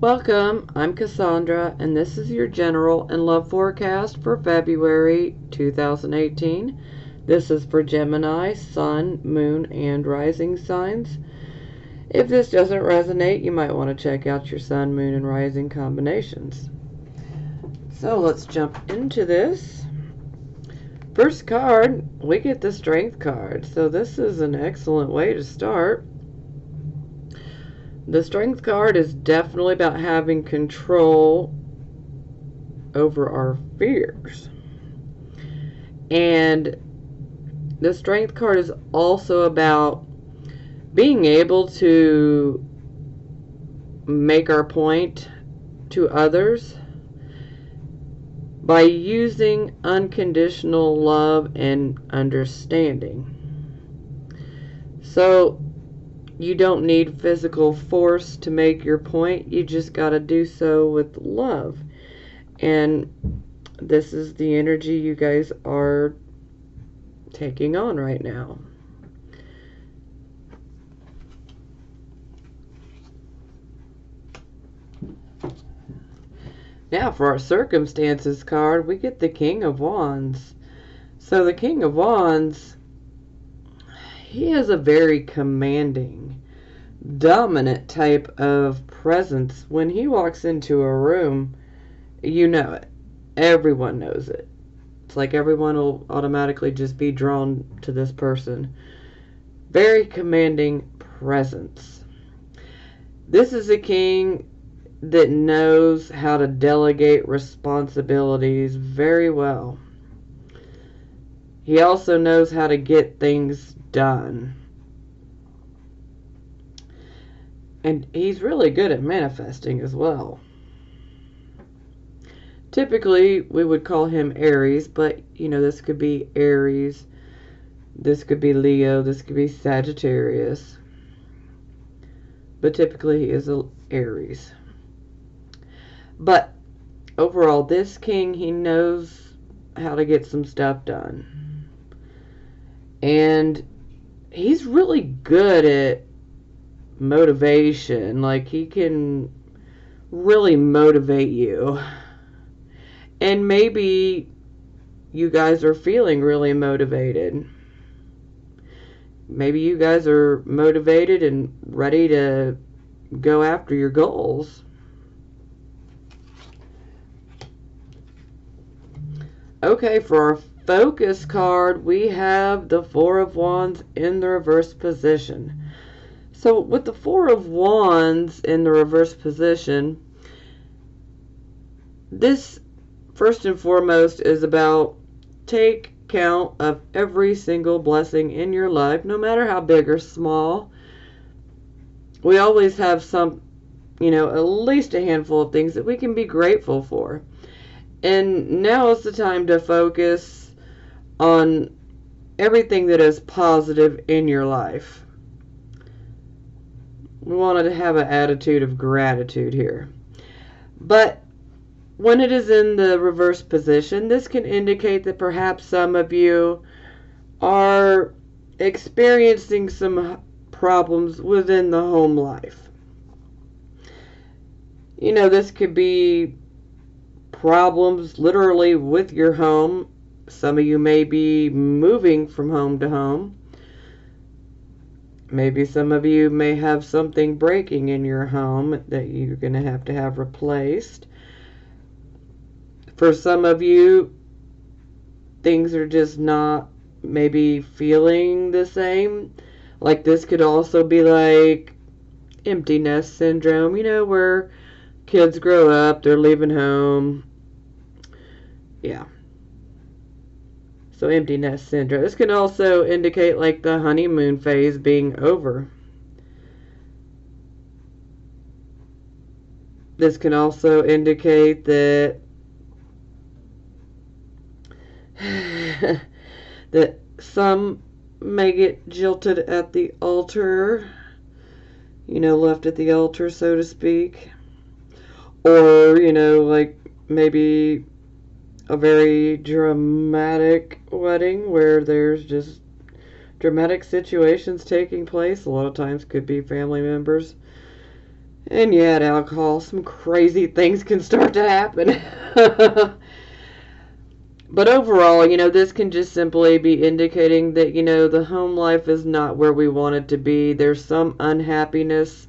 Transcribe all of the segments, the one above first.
Welcome, I'm Cassandra, and this is your general and love forecast for February 2018. This is for Gemini, Sun, Moon, and Rising signs. If this doesn't resonate, you might want to check out your Sun, Moon, and Rising combinations. So let's jump into this. First card, we get the Strength card. So this is an excellent way to start. The Strength card is definitely about having control over our fears. And the Strength card is also about being able to make our point to others by using unconditional love and understanding. So you don't need physical force to make your point. You just got to do so with love. And this is the energy you guys are taking on right now. Now for our circumstances card, we get the King of Wands. So the King of Wands, he has a very commanding, dominant type of presence. When he walks into a room, you know it. Everyone knows it. It's like everyone will automatically just be drawn to this person. Very commanding presence. This is a king that knows how to delegate responsibilities very well. He also knows how to get things done. And he's really good at manifesting as well. Typically, we would call him Aries, but, you know, this could be Aries, this could be Leo, this could be Sagittarius. But typically, he is an Aries. But overall, this king, he knows how to get some stuff done. And he's really good at motivation. Like, he can really motivate you. And maybe you guys are feeling really motivated. Maybe you guys are motivated and ready to go after your goals. Okay, for our focus card, we have the Four of Wands in the reverse position. So with the Four of Wands in the reverse position, this first and foremost is about take count of every single blessing in your life, no matter how big or small. We always have some, you know, at least a handful of things that we can be grateful for. And now is the time to focus on everything that is positive in your life. We wanted to have an attitude of gratitude here. But when it is in the reverse position, this can indicate that perhaps some of you are experiencing some problems within the home life. You know, this could be problems literally with your home. Some of you may be moving from home to home. Maybe some of you may have something breaking in your home that you're going to have replaced. For some of you, things are just not maybe feeling the same. Like, this could also be like empty nest syndrome, you know, where kids grow up, they're leaving home. Yeah. So empty nest syndrome. This can also indicate like the honeymoon phase being over. This can also indicate that that some may get jilted at the altar, you know, left at the altar, so to speak. Or, you know, like maybe a very dramatic wedding where there's just dramatic situations taking place. A lot of times could be family members And yeah, alcohol, some crazy things can start to happen. But overall, this can just simply be indicating that, the home life is not where we want it to be. There's some unhappiness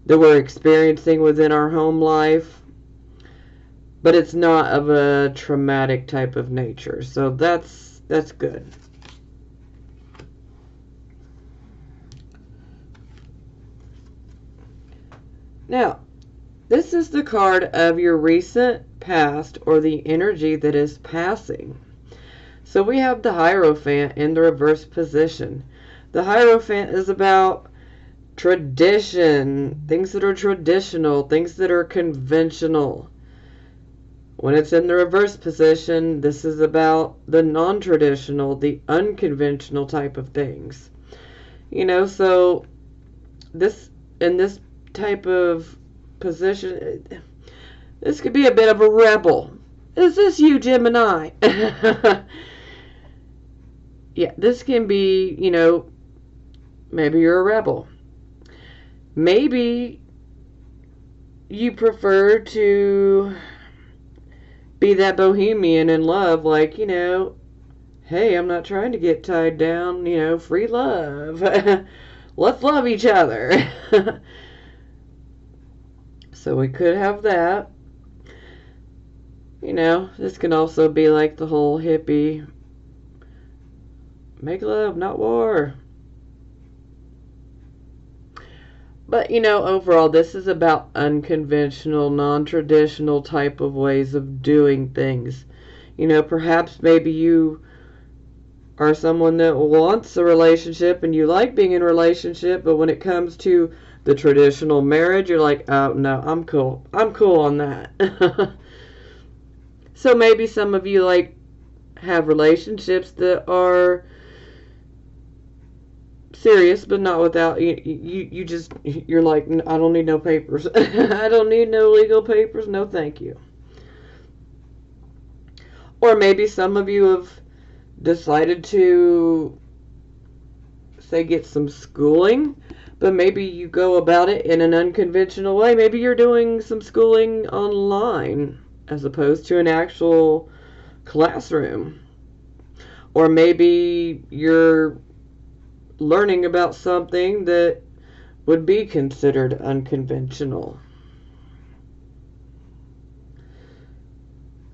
that we're experiencing within our home life, but it's not of a traumatic type of nature. So that's good. Now, this is the card of your recent past or the energy that is passing. So we have the Hierophant in the reverse position. The Hierophant is about tradition, things that are traditional, things that are conventional. When it's in the reverse position, this is about the non-traditional, the unconventional type of things. So this in this type of position, this could be a bit of a rebel. Is this you, Gemini? Yeah, this can be, maybe you're a rebel. Maybe you prefer to be that bohemian in love, like, hey, I'm not trying to get tied down, free love. Let's love each other. So we could have that. This can also be like the whole hippie, make love, not war. But, overall, this is about unconventional, non-traditional type of ways of doing things. Perhaps maybe you are someone that wants a relationship and you like being in a relationship, but when it comes to the traditional marriage, you're like, oh, no, I'm cool. I'm cool on that. So maybe some of you, have relationships that are serious, but not without you're like, I don't need no papers. I don't need no legal papers. No, thank you. Or maybe some of you have decided to, say, get some schooling, but maybe you go about it in an unconventional way. Maybe you're doing some schooling online as opposed to an actual classroom. Or maybe you're learning about something that would be considered unconventional.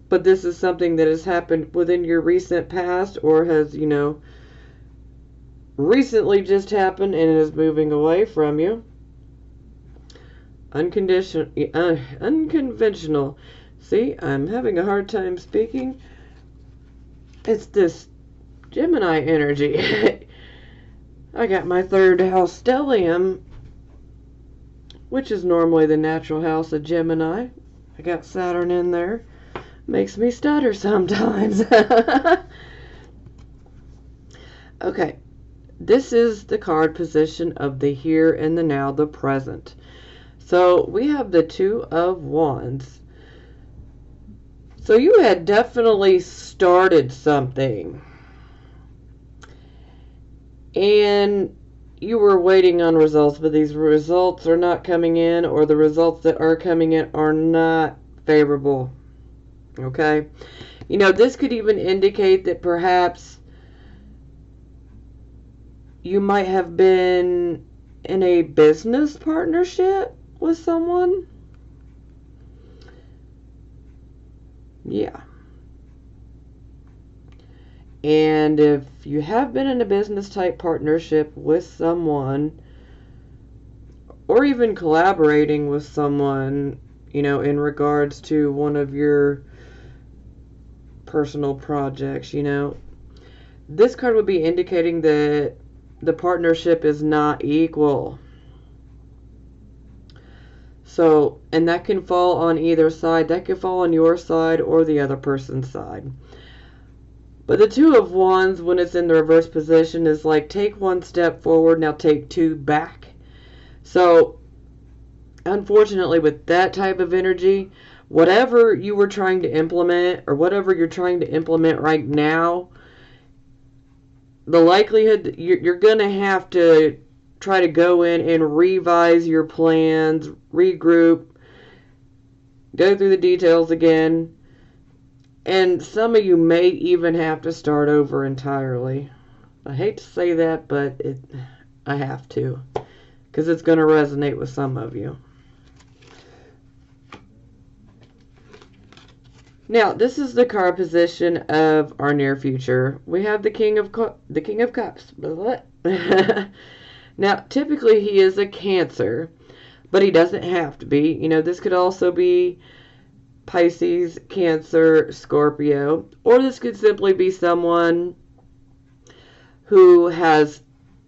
But this is something that has happened within your recent past or has, recently just happened and is moving away from you. Unconventional. See, I'm having a hard time speaking. It's this Gemini energy. I got my third house stellium, which is normally the natural house of Gemini. I got Saturn in there. Makes me stutter sometimes. Okay, this is the card position of the here and the now, the present. So we have the Two of Wands. So you had definitely started something. And you were waiting on results, but these results are not coming in, or the results that are coming in are not favorable. Okay? This could even indicate that perhaps you might have been in a business partnership with someone. Yeah. And if you have been in a business type partnership with someone, or even collaborating with someone, in regards to one of your personal projects, this card would be indicating that the partnership is not equal. So, and that can fall on either side. That can fall on your side or the other person's side. But the Two of Wands, when it's in the reverse position, is like, take one step forward, now take two back. So, unfortunately, with that type of energy, whatever you were trying to implement, or whatever you're trying to implement right now, the likelihood you're going to have to try to go in and revise your plans, regroup, go through the details again. And some of you may even have to start over entirely. I hate to say that, but I have to, because it's going to resonate with some of you. Now, this is the card position of our near future. We have the King of Cups. Now, typically he is a Cancer, but he doesn't have to be. You know, this could also be Pisces, Cancer, Scorpio, or this could simply be someone who has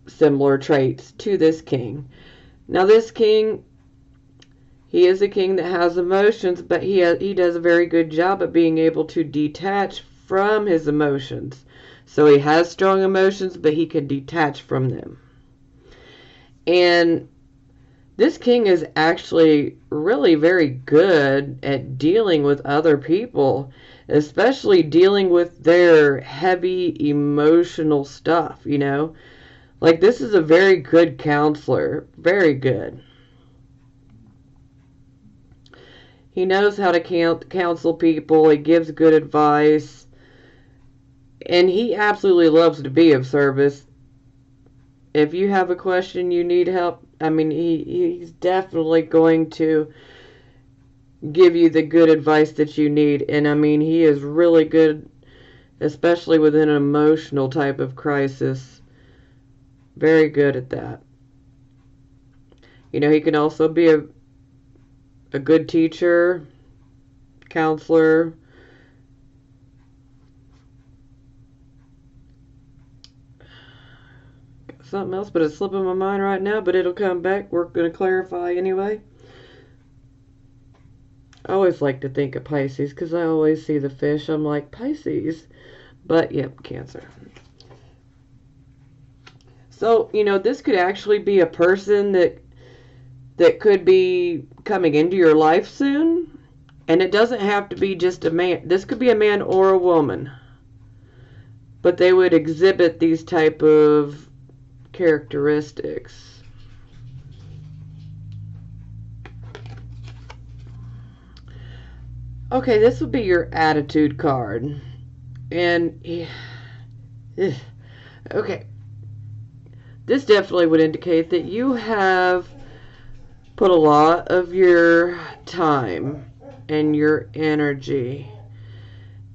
similar traits to this king. Now, this king, he is a king that has emotions, but he does a very good job at being able to detach from his emotions. So he has strong emotions, but he can detach from them. And this king is actually really very good at dealing with other people, especially dealing with their heavy emotional stuff, you know. Like, this is a very good counselor. Very good. He knows how to counsel people. He gives good advice. And he absolutely loves to be of service. If you have a question, you need help, I mean, he's definitely going to give you the good advice that you need. And I mean, he is really good, especially with an emotional type of crisis. Very good at that. You know, he can also be a good teacher, counselor. Something else, but it's slipping my mind right now, but it'll come back. We're going to clarify anyway. I always like to think of Pisces because I always see the fish. I'm like, Pisces. But, yep, Cancer. So, you know, this could actually be a person that could be coming into your life soon. And it doesn't have to be just a man. This could be a man or a woman. But they would exhibit these type of characteristics. Okay, this would be your attitude card. And okay, this definitely would indicate that you have put a lot of your time and your energy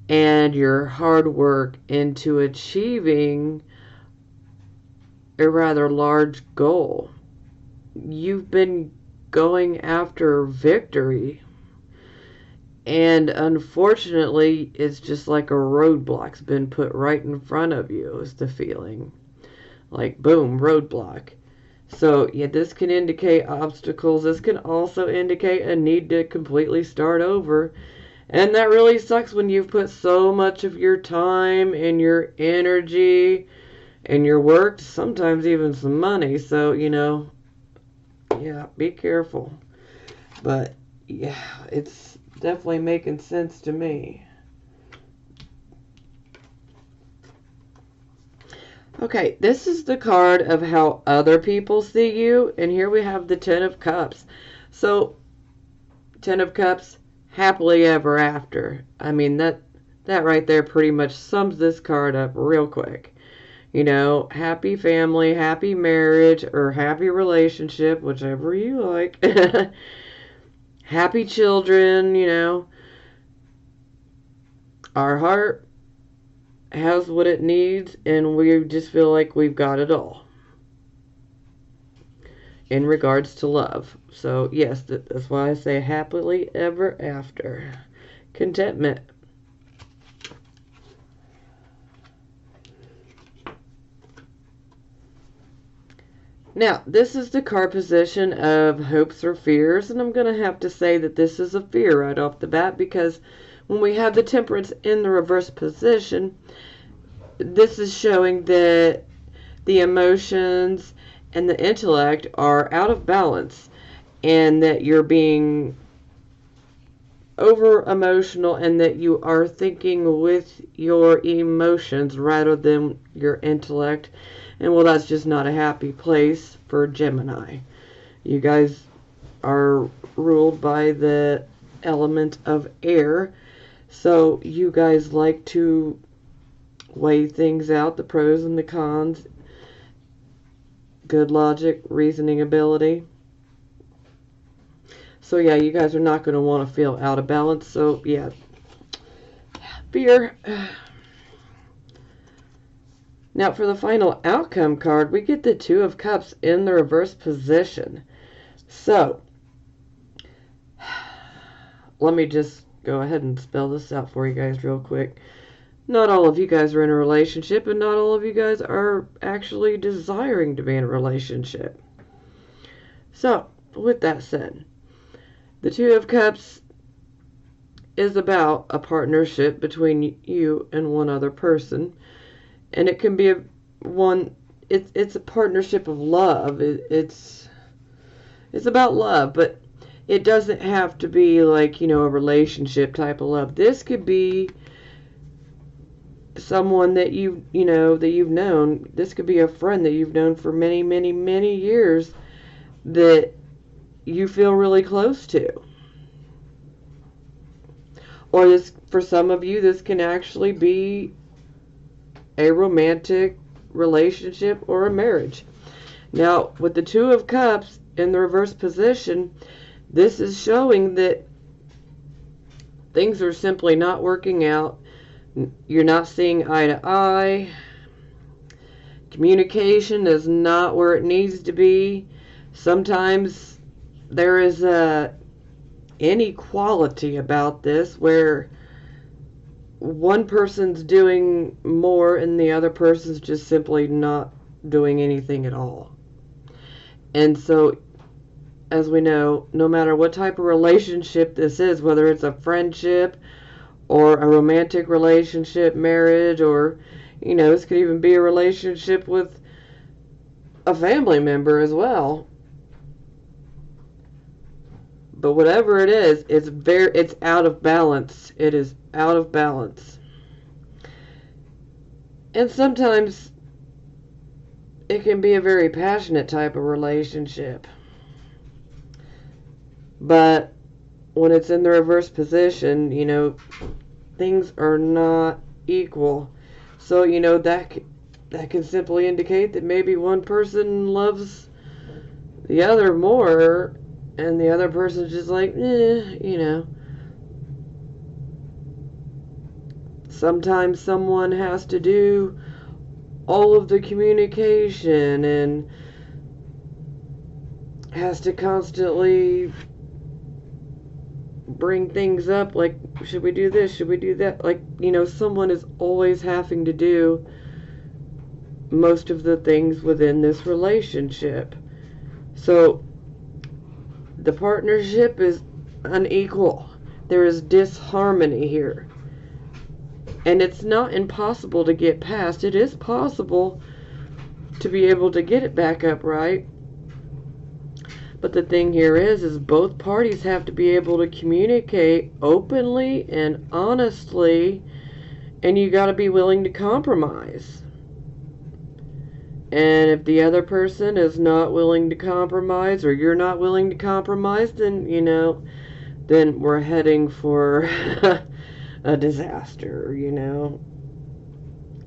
and your hard work into achieving a rather large goal. You've been going after victory, and unfortunately it's just like a roadblock's been put right in front of you, is the feeling. Like, boom, roadblock. So yeah, this can indicate obstacles. This can also indicate a need to completely start over. And that really sucks when you've put so much of your time and your energy and your work, sometimes even some money. So, you know, yeah, be careful. But, yeah, it's definitely making sense to me. Okay, this is the card of how other people see you. And here we have the Ten of Cups. So, Ten of Cups, happily ever after. I mean, that right there pretty much sums this card up real quick. You know, happy family, happy marriage, or happy relationship, whichever you like. Happy children, you know. Our heart has what it needs, and we just feel like we've got it all in regards to love. So, yes, that's why I say happily ever after. Contentment. Now, this is the card position of hopes or fears, and I'm going to have to say that this is a fear right off the bat, because when we have the Temperance in the reverse position, this is showing that the emotions and the intellect are out of balance, and that you're being over emotional, and that you are thinking with your emotions rather than your intellect. And well, that's just not a happy place for Gemini. You guys are ruled by the element of air, so you guys like to weigh things out, the pros and the cons, good logic, reasoning ability. So yeah, you guys are not going to want to feel out of balance. So yeah, fear. Now for the final outcome card, we get the Two of Cups in the reverse position. So let me just go ahead and spell this out for you guys real quick. Not all of you guys are in a relationship, and not all of you guys are actually desiring to be in a relationship. So, with that said, the Two of Cups is about a partnership between you and one other person, and it can be it's a partnership of love. It's about love, but it doesn't have to be like, a relationship type of love. This could be someone that you've known. This could be a friend that you've known for many, many, many years that you feel really close to. Or this, for some of you, this can actually be a romantic relationship or a marriage. Now, with the Two of Cups in the reverse position, this is showing that things are simply not working out. You're not seeing eye to eye. Communication is not where it needs to be. Sometimes there is a inequality about this where one person's doing more and the other person's just simply not doing anything at all. And so, as we know, no matter what type of relationship this is, whether it's a friendship or a romantic relationship, marriage, or, this could even be a relationship with a family member as well. But whatever it is, it's out of balance. It is out of balance. And sometimes it can be a very passionate type of relationship. But when it's in the reverse position, things are not equal. So, that can simply indicate that maybe one person loves the other more and the other person's just like, Sometimes someone has to do all of the communication and has to constantly bring things up, like, should we do this, should we do that? Like, someone is always having to do most of the things within this relationship. So the partnership is unequal. There is disharmony here. And it's not impossible to get past. It is possible to be able to get it back up right. But the thing here is both parties have to be able to communicate openly and honestly, and you got to be willing to compromise. And if the other person is not willing to compromise, or you're not willing to compromise, then, then we're heading for a disaster,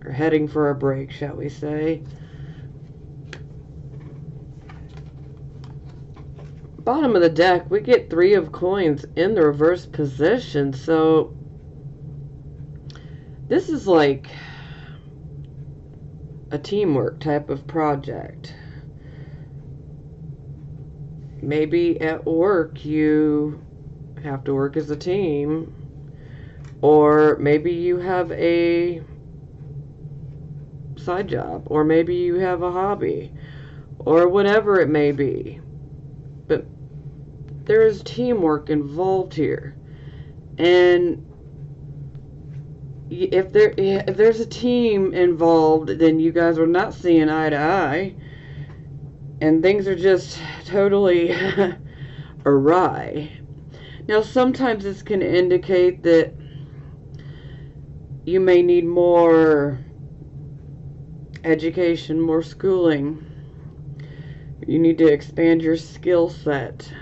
or heading for a break, shall we say. Bottom of the deck, we get Three of Coins in the reverse position. So this is like a teamwork type of project. Maybe at work you have to work as a team, or maybe you have a side job, or maybe you have a hobby, or whatever it may be. But there is teamwork involved here. And if there's a team involved, then you guys are not seeing eye to eye, and things are just totally awry. Now, sometimes this can indicate that you may need more education, more schooling. You need to expand your skill set.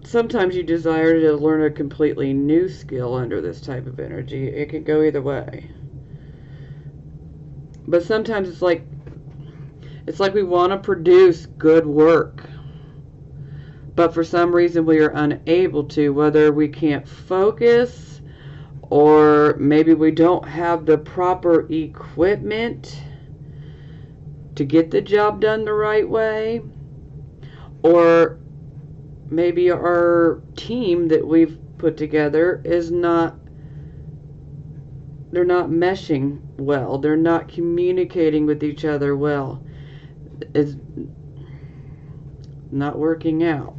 Sometimes you desire to learn a completely new skill under this type of energy. It can go either way. But sometimes it's like we want to produce good work, but for some reason we are unable to, whether we can't focus or maybe we don't have the proper equipment to get the job done the right way, or maybe our team that we've put together is they're not meshing well. They're not communicating with each other well. It's not working out.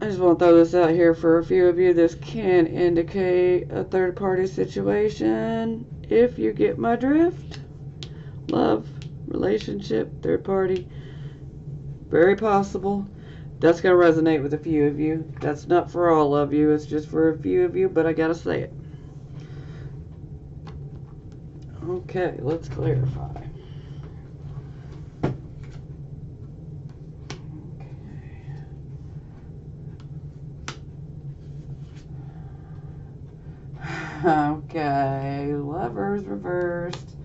I just want to throw this out here for a few of you. This can indicate a third-party situation. If you get my drift. Love, relationship, third party. Very possible. That's going to resonate with a few of you. That's not for all of you. It's just for a few of you, but I got to say it. Okay, let's clarify. Okay, Lovers reversed.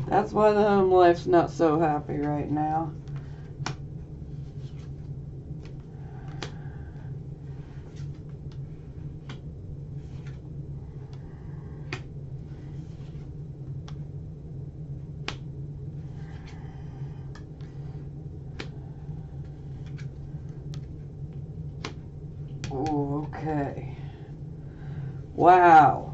That's why the home life's not so happy right now. Okay. Wow.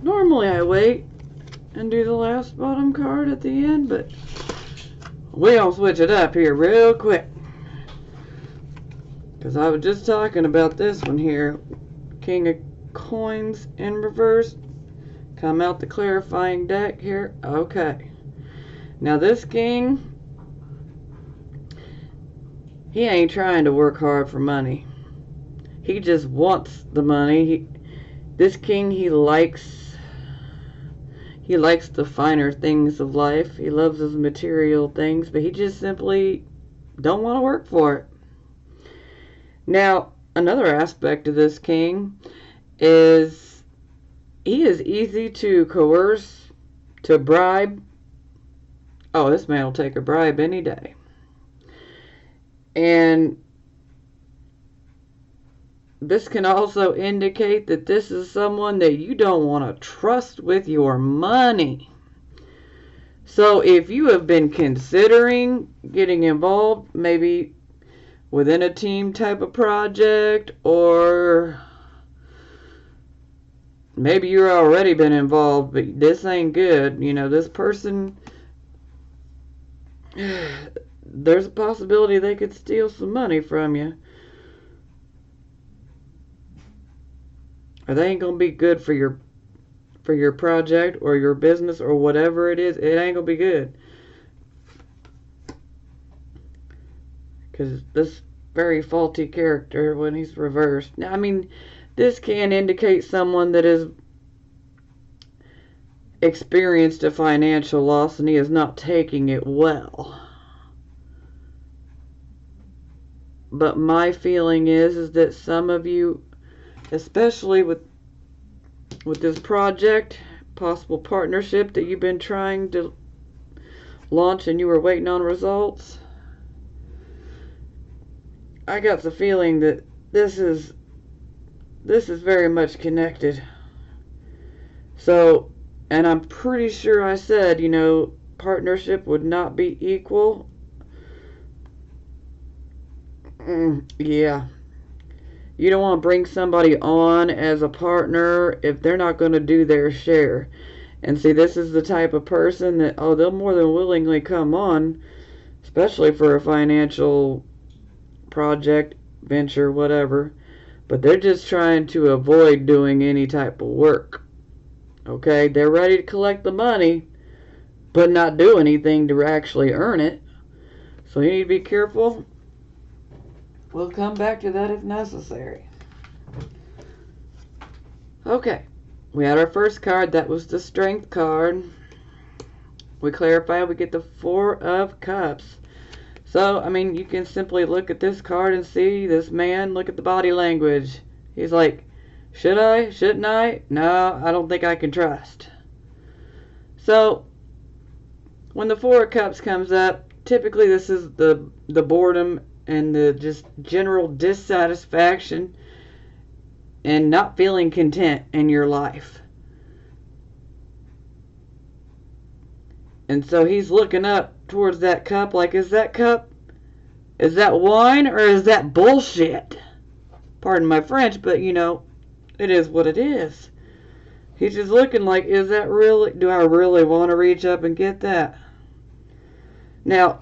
Normally I wait and do the last bottom card at the end, but we gonna switch it up here real quick. Because I was just talking about this one here. King of Coins in reverse. Come out the clarifying deck here. Okay. Now this king, he ain't trying to work hard for money. He just wants the money. This king, he likes the finer things of life. He loves his material things, but he just simply don't want to work for it. Now, another aspect of this king is he is easy to coerce, to bribe. Oh, this man will take a bribe any day. And this can also indicate that this is someone that you don't want to trust with your money. So if you have been considering getting involved, maybe within a team type of project, or maybe you're already been involved, but this ain't good. You know, this person, there's a possibility they could steal some money from you. Or they ain't gonna be good for your project or your business or whatever it is. It ain't gonna be good. Because this very faulty character, when he's reversed. Now, I mean, this can indicate someone that has experienced a financial loss and he is not taking it well. But my feeling is that some of you, especially with this project, possible partnership that you've been trying to launch and you were waiting on results, I got the feeling that this is very much connected. So, and I'm pretty sure I said, you know, partnership would not be equal. Yeah. You don't want to bring somebody on as a partner if they're not going to do their share. And see, this is the type of person that, oh, they'll more than willingly come on, especially for a financial project, venture, whatever. But they're just trying to avoid doing any type of work. Okay? They're ready to collect the money, but not do anything to actually earn it. So you need to be careful. We'll come back to that if necessary. Okay, we had our first card. That was the Strength card. We clarify we get the Four of Cups. So, I mean, you can simply look at this card and see this man, look at the body language. He's like, should I? Shouldn't I? No, I don't think I can trust. So, when the Four of Cups comes up, typically this is the boredom and the just general dissatisfaction and not feeling content in your life. And so he's looking up towards that cup like, is that wine or is that bullshit? Pardon my French, but you know, it is what it is. He's just looking like, is that really, do I really want to reach up and get that? Now,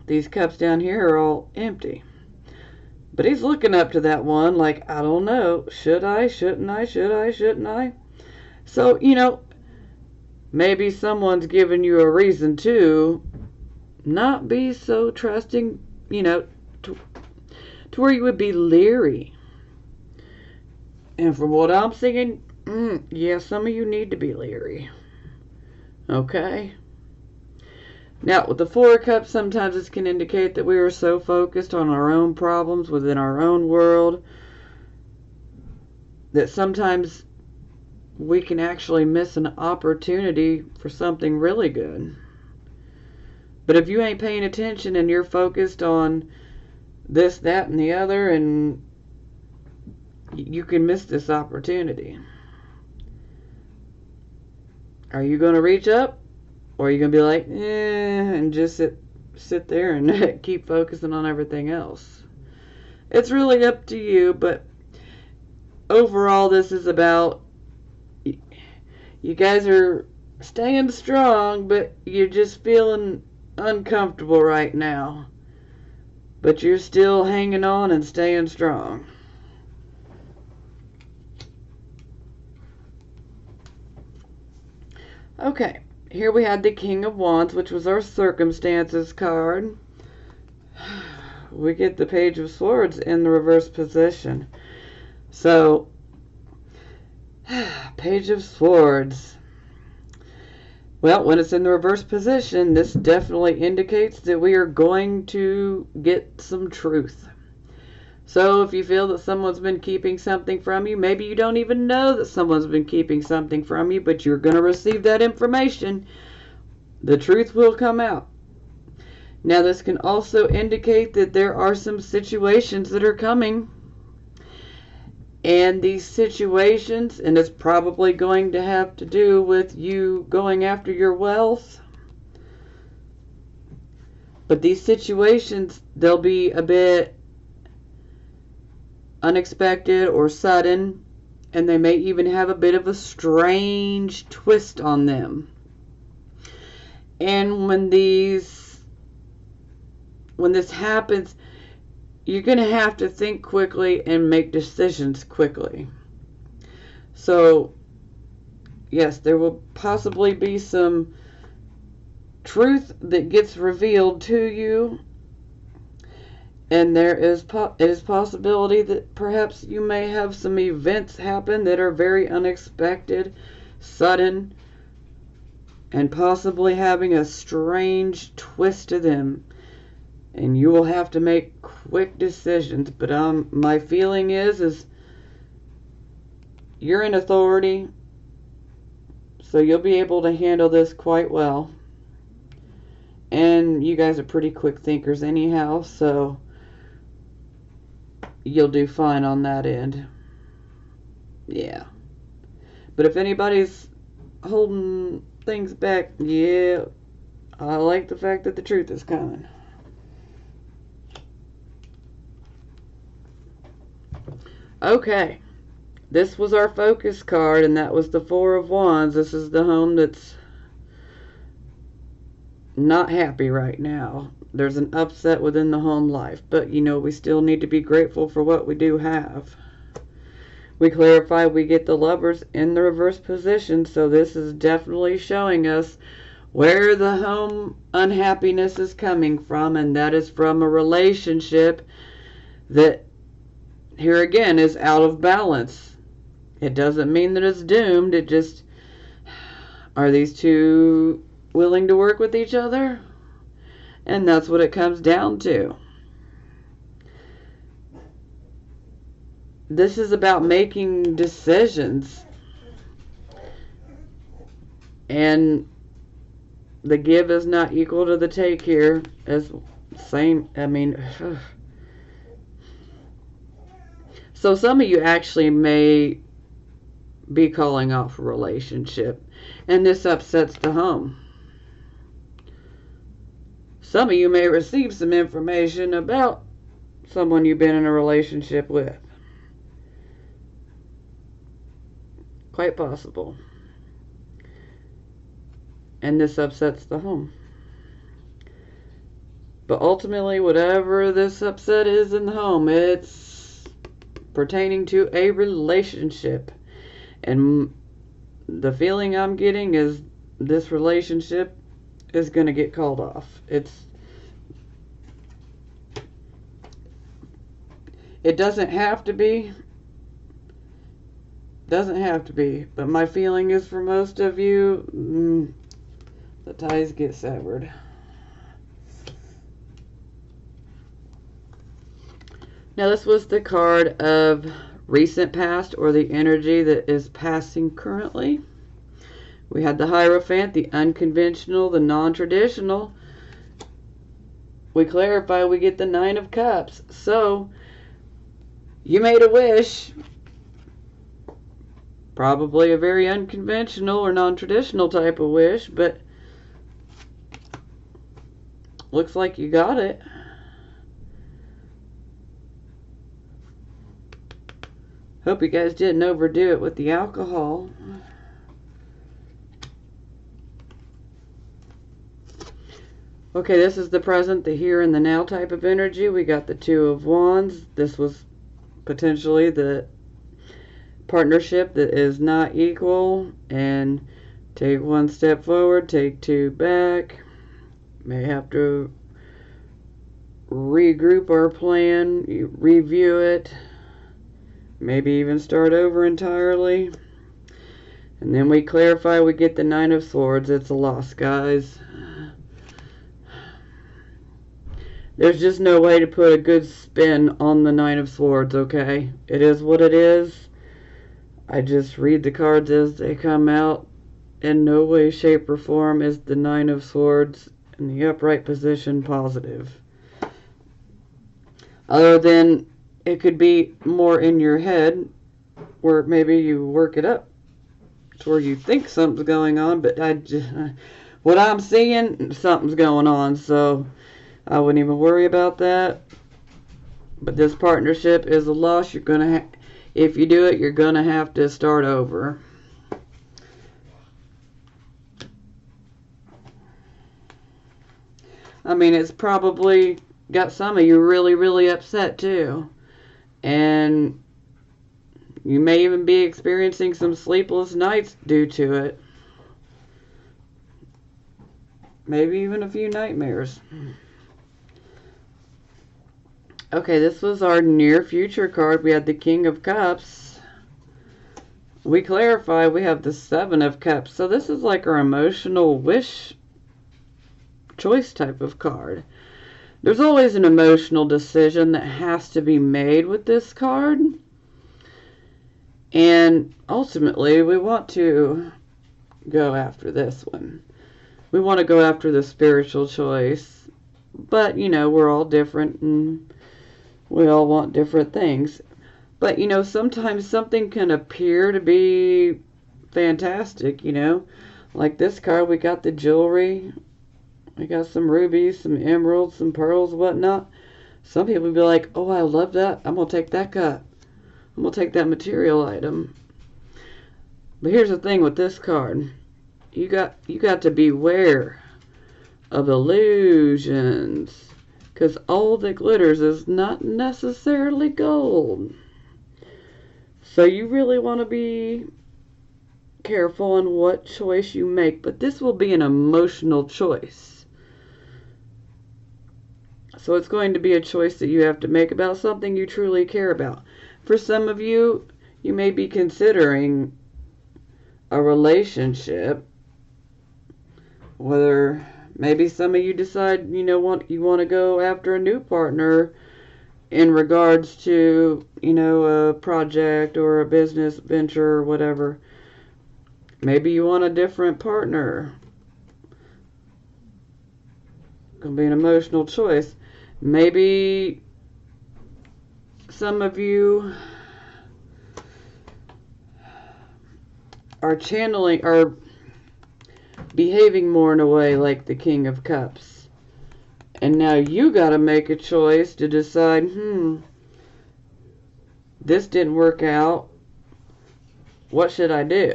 these cups down here are all empty. But he's looking up to that one like, I don't know, should I, shouldn't I, should I, shouldn't I? So, you know, maybe someone's giving you a reason to not be so trusting, you know, to where you would be leery. And from what I'm seeing, yeah, some of you need to be leery. Okay? Now, with the Four of Cups, sometimes this can indicate that we are so focused on our own problems within our own world that sometimes we can actually miss an opportunity for something really good. But if you ain't paying attention and you're focused on this, that, and the other, and you can miss this opportunity. Are you going to reach up? Or are you going to be like, and just sit there and keep focusing on everything else? It's really up to you, but overall this is about, you guys are staying strong, but you're just feeling uncomfortable right now. But you're still hanging on and staying strong. Okay, here we had the King of Wands, which was our Circumstances card. We get the Page of Swords in the reverse position. So, Page of Swords. Well, when it's in the reverse position, this definitely indicates that we are going to get some truth. So if you feel that someone's been keeping something from you, maybe you don't even know that someone's been keeping something from you, but you're going to receive that information. The truth will come out. Now, this can also indicate that there are some situations that are coming. And these situations, and it's probably going to have to do with you going after your wealth. But these situations, they'll be a bit unexpected or sudden, and they may even have a bit of a strange twist on them. And when this happens, you're going to have to think quickly and make decisions quickly. So, yes, there will possibly be some truth that gets revealed to you. And there is possibility that perhaps you may have some events happen that are very unexpected, sudden, and possibly having a strange twist to them. And you will have to make quick decisions. But my feeling is you're in authority, so you'll be able to handle this quite well. And you guys are pretty quick thinkers anyhow, so you'll do fine on that end. Yeah. But if anybody's holding things back, yeah, I like the fact that the truth is coming. Okay. This was our focus card, and that was the Four of Wands. This is the home that's not happy right now. There's an upset within the home life, but you know, we still need to be grateful for what we do have. We clarify we get the Lovers in the reverse position, so this is definitely showing us where the home unhappiness is coming from, and that is from a relationship that, here again, is out of balance. It doesn't mean that it's doomed. It just, are these two willing to work with each other? And that's what it comes down to. This is about making decisions. And the give is not equal to the take here. As same, I mean, so some of you actually may be calling off a relationship, and this upsets the home. Some of you may receive some information about someone you've been in a relationship with. Quite possible. And this upsets the home. But ultimately, whatever this upset is in the home, it's pertaining to a relationship. And the feeling I'm getting is this relationship is going to get called off. It doesn't have to be. Doesn't have to be. But my feeling is for most of you, the ties get severed. Now this was the card of recent past, or the energy that is passing currently. We had the Hierophant, the unconventional, the non-traditional. We clarify, we get the Nine of Cups. So, you made a wish. Probably a very unconventional or non-traditional type of wish, but looks like you got it. Hope you guys didn't overdo it with the alcohol. Okay, this is the present, the here and the now type of energy. We got the Two of Wands. This was potentially the partnership that is not equal. And take one step forward, take two back. May have to regroup our plan, review it. Maybe even start over entirely. And then we clarify, we get the Nine of Swords. It's a loss, guys. There's just no way to put a good spin on the Nine of Swords, okay? It is what it is. I just read the cards as they come out. In no way, shape, or form is the Nine of Swords in the upright position positive. Other than it could be more in your head, where maybe you work it up to where you think something's going on, but what I'm seeing, something's going on, so I wouldn't even worry about that. But this partnership is a loss. You're gonna if you do it, you're gonna have to start over. I mean, it's probably got some of you really, really upset too. And you may even be experiencing some sleepless nights due to it. Maybe even a few nightmares. Okay, this was our near future card. We had the King of Cups. We clarify we have the Seven of Cups. So this is like our emotional wish choice type of card. There's always an emotional decision that has to be made with this card. And ultimately, we want to go after this one. We want to go after the spiritual choice. But, you know, we're all different and we all want different things. But, you know, sometimes something can appear to be fantastic, you know. Like this card, we got the jewelry. We got some rubies, some emeralds, some pearls, whatnot. Some people will be like, oh, I love that. I'm going to take that cup. I'm going to take that material item. But here's the thing with this card. You got to beware of illusions. Because all that glitters is not necessarily gold. So you really want to be careful on what choice you make, but this will be an emotional choice. So it's going to be a choice that you have to make about something you truly care about. For some of you, you may be considering a relationship, whether maybe some of you decide you want to go after a new partner in regards to a project or a business venture or whatever. Maybe you want a different partner. Gonna be an emotional choice. Maybe some of you are behaving more in a way like the King of Cups. And now you gotta make a choice to decide, this didn't work out. What should I do?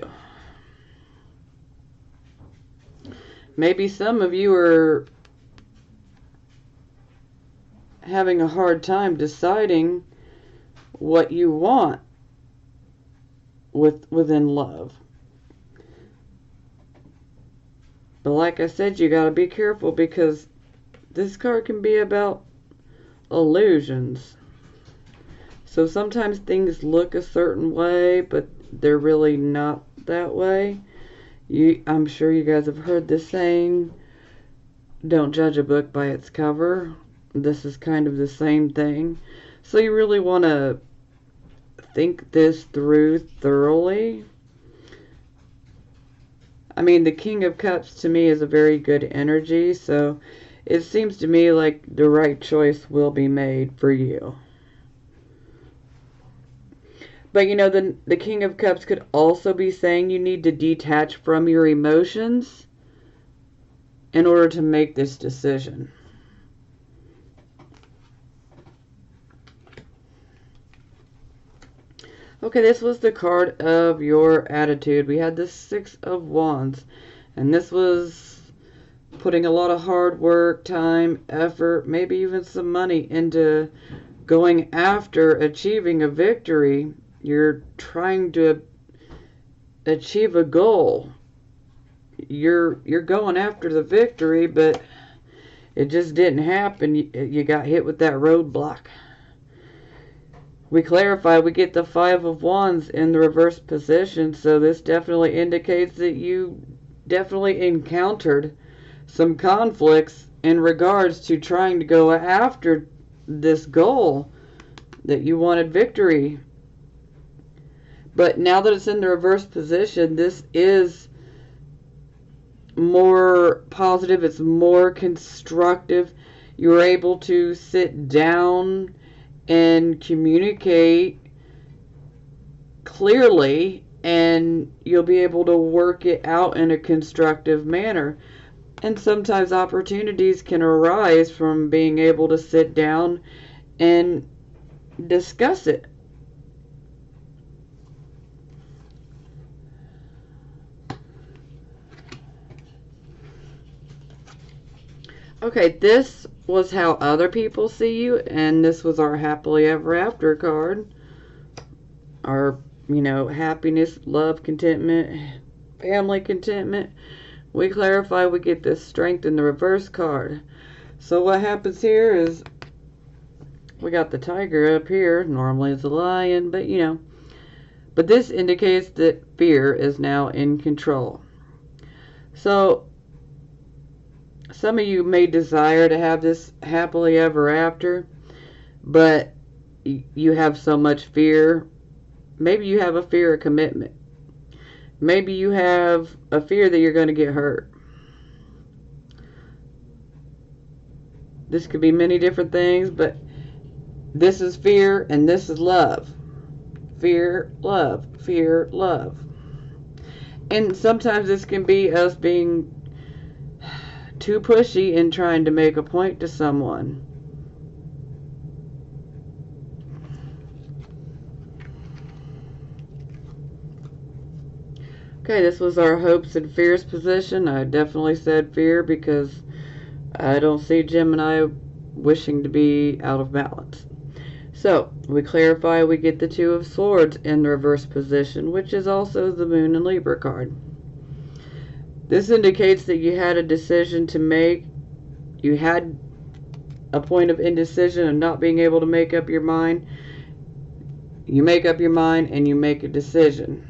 Maybe some of you are having a hard time deciding what you want within love. But like I said, you gotta be careful, because this card can be about illusions. So sometimes things look a certain way, but they're really not that way. I'm sure you guys have heard this saying, don't judge a book by its cover. This is kind of the same thing. So you really want to think this through thoroughly. I mean, the King of Cups to me is a very good energy, so it seems to me like the right choice will be made for you. But the King of Cups could also be saying you need to detach from your emotions in order to make this decision. Okay, this was the card of your attitude. We had the Six of Wands, and this was putting a lot of hard work, time, effort, maybe even some money into going after achieving a victory. You're trying to achieve a goal. You're going after the victory, but it just didn't happen. You got hit with that roadblock. We clarify, we get the Five of Wands in the reverse position, so this definitely indicates that you definitely encountered some conflicts in regards to trying to go after this goal that you wanted victory. But now that it's in the reverse position, this is more positive, it's more constructive. You're able to sit down and communicate clearly, and you'll be able to work it out in a constructive manner. And sometimes opportunities can arise from being able to sit down and discuss it. Okay, this was how other people see you, and this was our happily ever after card. Our, happiness, love, contentment, family contentment. We clarify, we get this strength in the reverse card. So what happens here is we got the tiger up here. Normally it's a lion, but but this indicates that fear is now in control. So some of you may desire to have this happily ever after, but you have so much fear. Maybe you have a fear of commitment. Maybe you have a fear that you're going to get hurt. This could be many different things, but this is fear and this is love. Fear, love, fear, love. And sometimes this can be us being too pushy in trying to make a point to someone. Okay, this was our hopes and fears position. I definitely said fear because I don't see Gemini wishing to be out of balance. So, we clarify we get the Two of Swords in the reverse position, which is also the Moon and Libra card. This indicates that you had a decision to make. You had a point of indecision and not being able to make up your mind. You make up your mind and you make a decision.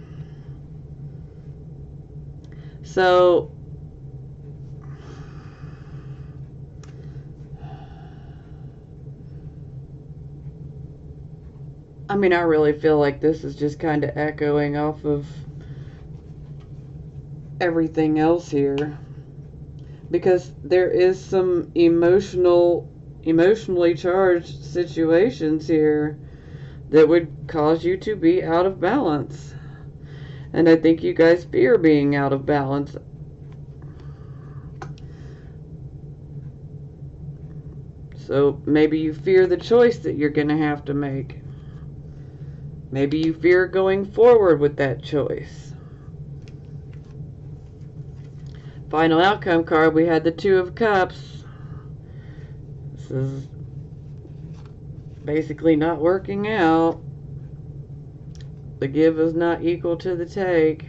So, I mean, I really feel like this is just kind of echoing off of everything else here, because there is some emotionally charged situations here that would cause you to be out of balance. And I think you guys fear being out of balance. So maybe you fear the choice that you're going to have to make. Maybe you fear going forward with that choice. Final outcome card, we had the Two of Cups. This is basically not working out. The give is not equal to the take.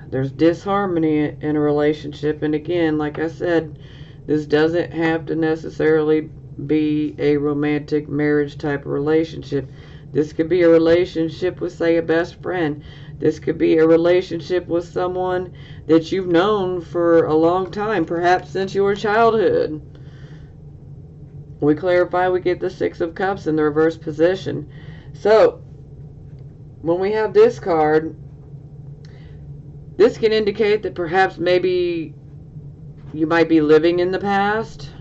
There's disharmony in a relationship, and again, like I said, this doesn't have to necessarily be a romantic marriage type of relationship. This could be a relationship with, say, a best friend. This could be a relationship with someone that you've known for a long time, perhaps since your childhood. We clarify we get the Six of Cups in the reverse position. So, when we have this card, this can indicate that perhaps maybe you might be living in the past,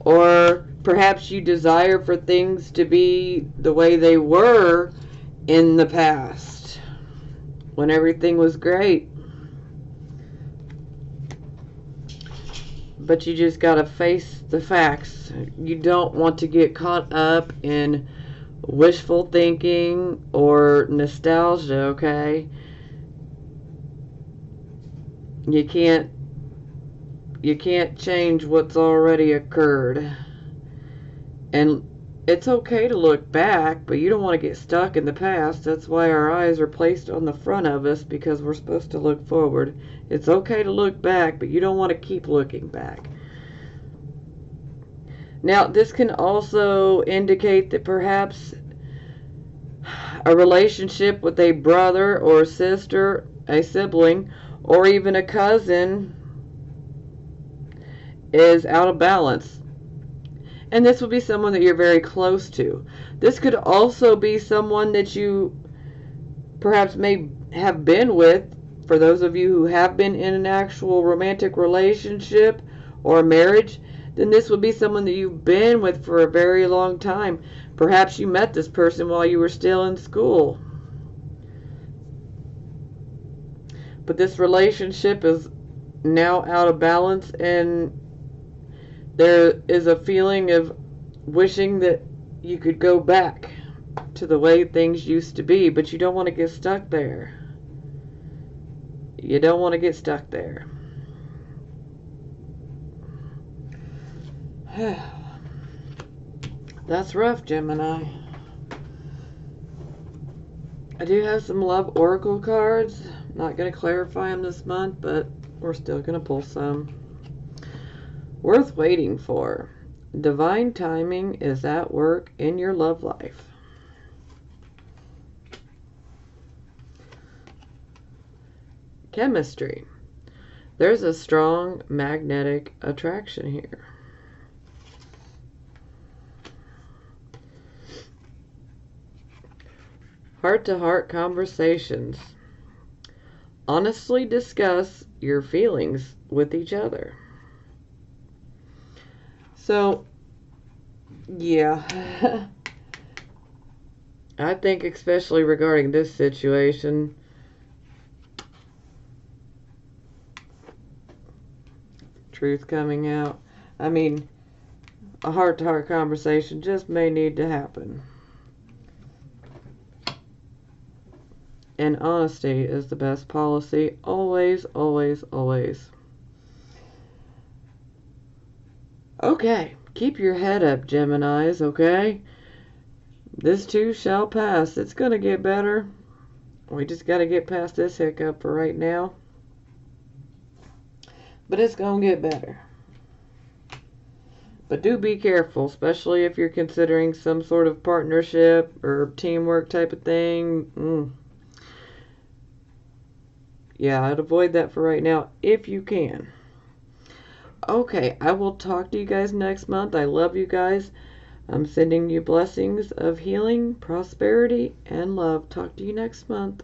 or perhaps you desire for things to be the way they were in the past, when everything was great. But you just gotta face the facts. You don't want to get caught up in wishful thinking or nostalgia, okay? You can't change what's already occurred. And it's okay to look back, but you don't want to get stuck in the past. That's why our eyes are placed on the front of us, because we're supposed to look forward. It's okay to look back, but you don't want to keep looking back. Now, this can also indicate that perhaps a relationship with a brother or sister, a sibling, or even a cousin is out of balance. And this would be someone that you're very close to. This could also be someone that you perhaps may have been with. For those of you who have been in an actual romantic relationship or marriage, then this would be someone that you've been with for a very long time. Perhaps you met this person while you were still in school. But this relationship is now out of balance, and there is a feeling of wishing that you could go back to the way things used to be, but you don't want to get stuck there. You don't want to get stuck there. That's rough, Gemini. I do have some love oracle cards. Not going to clarify them this month, but we're still going to pull some. Worth waiting for. Divine timing is at work in your love life. Chemistry. There's a strong magnetic attraction here. Heart-to-heart conversations. Honestly discuss your feelings with each other. So, yeah, I think especially regarding this situation, truth coming out, I mean, a heart-to-heart conversation just may need to happen. And honesty is the best policy, always, always, always. Okay, Keep your head up, Geminis, okay? This too shall pass. It's going to get better. We just got to get past this hiccup for right now. But it's going to get better. But do be careful, especially if you're considering some sort of partnership or teamwork type of thing. Yeah, I'd avoid that for right now if you can. Okay, I will talk to you guys next month. I love you guys. I'm sending you blessings of healing, prosperity, and love. Talk to you next month.